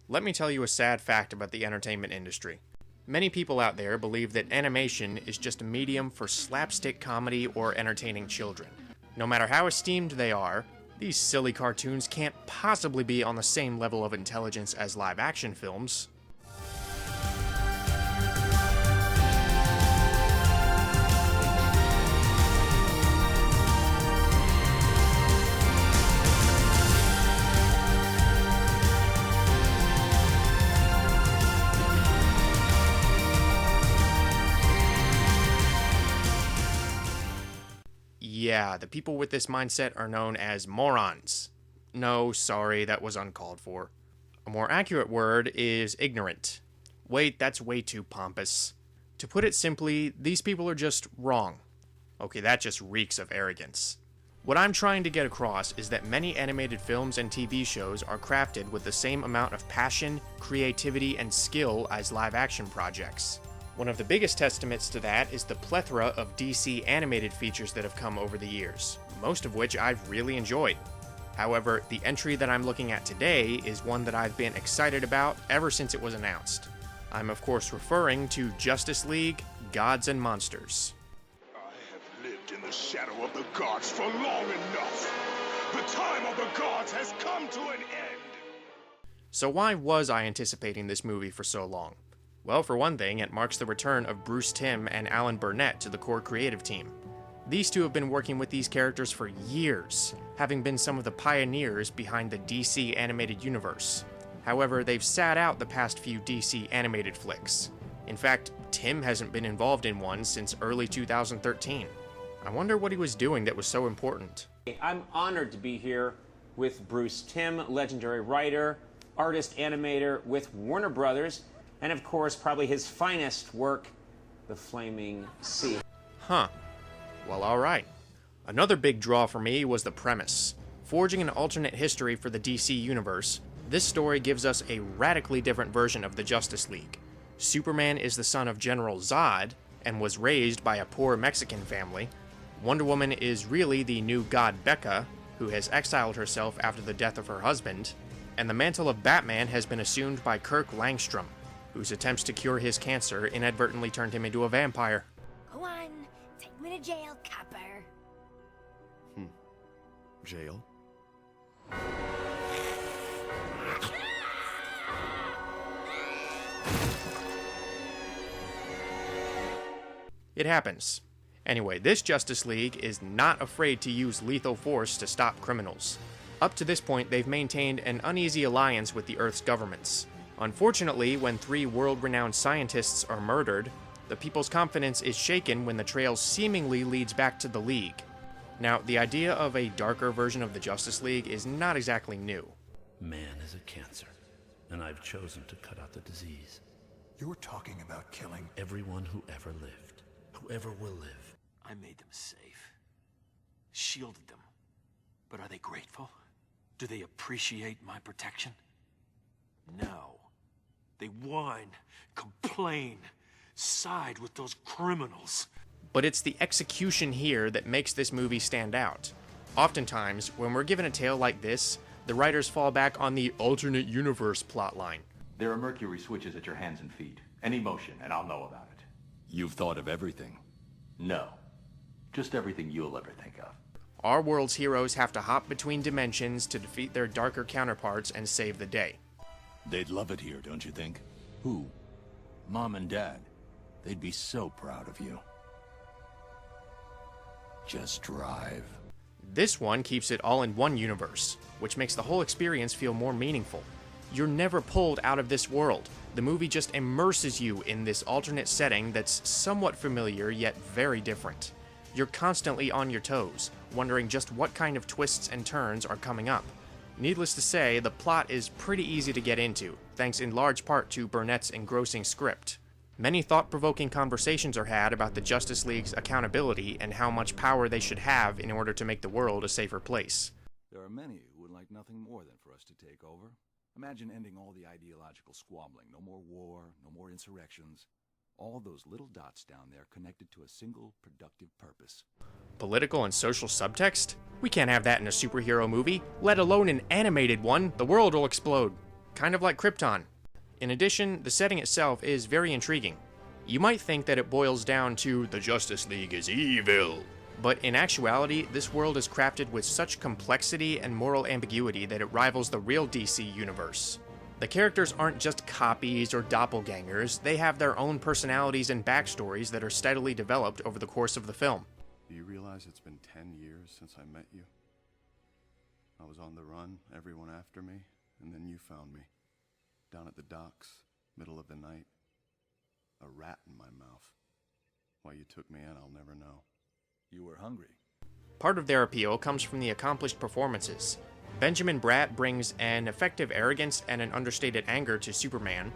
Let me tell you a sad fact about the entertainment industry. Many people out there believe that animation is just a medium for slapstick comedy or entertaining children. No matter how esteemed they are, these silly cartoons can't possibly be on the same level of intelligence as live-action films. Yeah, the people with this mindset are known as morons. No, sorry, that was uncalled for. A more accurate word is ignorant. Wait, that's way too pompous. To put it simply, these people are just wrong. Okay, that just reeks of arrogance. What I'm trying to get across is that many animated films and TV shows are crafted with the same amount of passion, creativity, and skill as live-action projects. One of the biggest testaments to that is the plethora of DC animated features that have come over the years, most of which I've really enjoyed. However, the entry that I'm looking at today is one that I've been excited about ever since it was announced. I'm of course referring to Justice League: Gods and Monsters. I have lived in the shadow of the gods for long enough. The time of the gods has come to an end. So why was I anticipating this movie for so long? Well, for one thing, it marks the return of Bruce Timm and Alan Burnett to the core creative team. These two have been working with these characters for years, having been some of the pioneers behind the DC animated universe. However, they've sat out the past few DC animated flicks. In fact, Timm hasn't been involved in one since early 2013. I wonder what he was doing that was so important. I'm honored to be here with Bruce Timm, legendary writer, artist, animator with Warner Brothers, and of course, probably his finest work, The Flaming Sea. Huh. Well, alright. Another big draw for me was the premise. Forging an alternate history for the DC universe, this story gives us a radically different version of the Justice League. Superman is the son of General Zod, and was raised by a poor Mexican family. Wonder Woman is really the new god Becca, who has exiled herself after the death of her husband. And the mantle of Batman has been assumed by Kirk Langstrom, whose attempts to cure his cancer inadvertently turned him into a vampire. Go on, take me to jail, copper. Jail? It happens. Anyway, this Justice League is not afraid to use lethal force to stop criminals. Up to this point, they've maintained an uneasy alliance with the Earth's governments. Unfortunately, when 3 world-renowned scientists are murdered, the people's confidence is shaken when the trail seemingly leads back to the League. Now, the idea of a darker version of the Justice League is not exactly new. Man is a cancer, and I've chosen to cut out the disease. You're talking about killing Everyone who ever lived, who ever will live. I made them safe, shielded them. But are they grateful? Do they appreciate my protection? No. They whine, complain, side with those criminals. But it's the execution here that makes this movie stand out. Oftentimes, when we're given a tale like this, the writers fall back on the alternate universe plotline. There are mercury switches at your hands and feet. Any motion, and I'll know about it. You've thought of everything. No. Just everything you'll ever think of. Our world's heroes have to hop between dimensions to defeat their darker counterparts and save the day. They'd love it here, don't you think? Who? Mom and Dad. They'd be so proud of you. Just drive. This one keeps it all in one universe, which makes the whole experience feel more meaningful. You're never pulled out of this world. The movie just immerses you in this alternate setting that's somewhat familiar yet very different. You're constantly on your toes, wondering just what kind of twists and turns are coming up. Needless to say, the plot is pretty easy to get into, thanks in large part to Burnett's engrossing script. Many thought-provoking conversations are had about the Justice League's accountability and how much power they should have in order to make the world a safer place. There are many who would like nothing more than for us to take over. Imagine ending all the ideological squabbling. No more war, no more insurrections. All those little dots down there connected to a single productive purpose. Political and social subtext? We can't have that in a superhero movie, let alone an animated one. The world will explode. kind of like Krypton. In addition, the setting itself is very intriguing. You might think that it boils down to the Justice League is evil, but in actuality, this world is crafted with such complexity and moral ambiguity that it rivals the real DC universe. The characters aren't just copies or doppelgangers, they have their own personalities and backstories that are steadily developed over the course of the film. Do you realize it's been 10 years since I met you? I was on the run, everyone after me, and then you found me. Down at the docks, middle of the night. A rat in my mouth. Why you took me in, I'll never know. You were hungry. Part of their appeal comes from the accomplished performances. Benjamin Bratt brings an effective arrogance and an understated anger to Superman.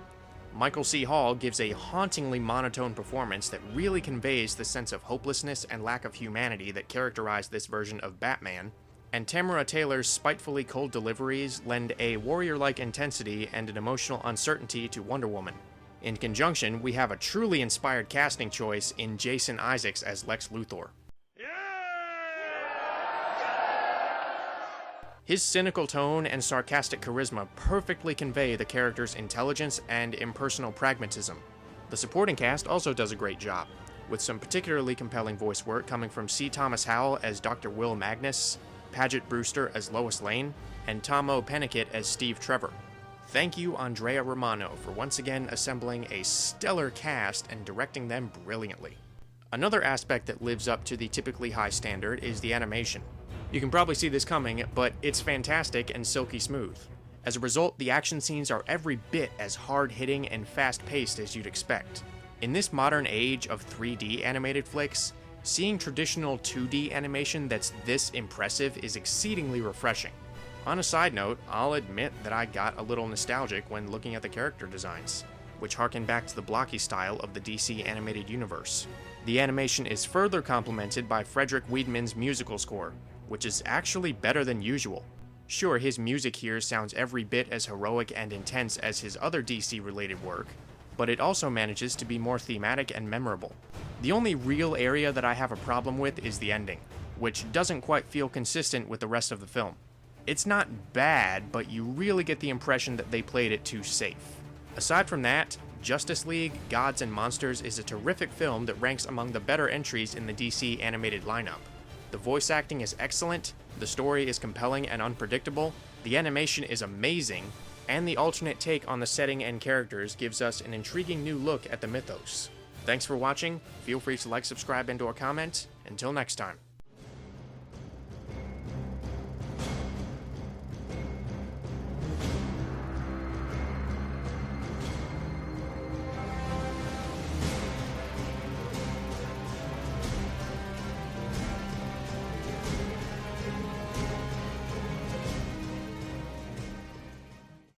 Michael C. Hall gives a hauntingly monotone performance that really conveys the sense of hopelessness and lack of humanity that characterize this version of Batman. And Tamara Taylor's spitefully cold deliveries lend a warrior-like intensity and an emotional uncertainty to Wonder Woman. In conjunction, we have a truly inspired casting choice in Jason Isaacs as Lex Luthor. His cynical tone and sarcastic charisma perfectly convey the character's intelligence and impersonal pragmatism. The supporting cast also does a great job, with some particularly compelling voice work coming from C. Thomas Howell as Dr. Will Magnus, Paget Brewster as Lois Lane, and Tomo Pennicott as Steve Trevor. Thank you, Andrea Romano, for once again assembling a stellar cast and directing them brilliantly. Another aspect that lives up to the typically high standard is the animation. You can probably see this coming, but it's fantastic and silky smooth. As a result, the action scenes are every bit as hard-hitting and fast-paced as you'd expect. In this modern age of 3D animated flicks, seeing traditional 2D animation that's this impressive is exceedingly refreshing. On a side note, I'll admit that I got a little nostalgic when looking at the character designs, which harken back to the blocky style of the DC animated universe. The animation is further complemented by Frederick Wiedmann's musical score, which is actually better than usual. Sure, his music here sounds every bit as heroic and intense as his other DC-related work, but it also manages to be more thematic and memorable. The only real area that I have a problem with is the ending, which doesn't quite feel consistent with the rest of the film. It's not bad, but you really get the impression that they played it too safe. Aside from that, Justice League: Gods and Monsters is a terrific film that ranks among the better entries in the DC animated lineup. The voice acting is excellent, the story is compelling and unpredictable, the animation is amazing, and the alternate take on the setting and characters gives us an intriguing new look at the mythos. Thanks for watching, feel free to like, subscribe, and or comment. Until next time.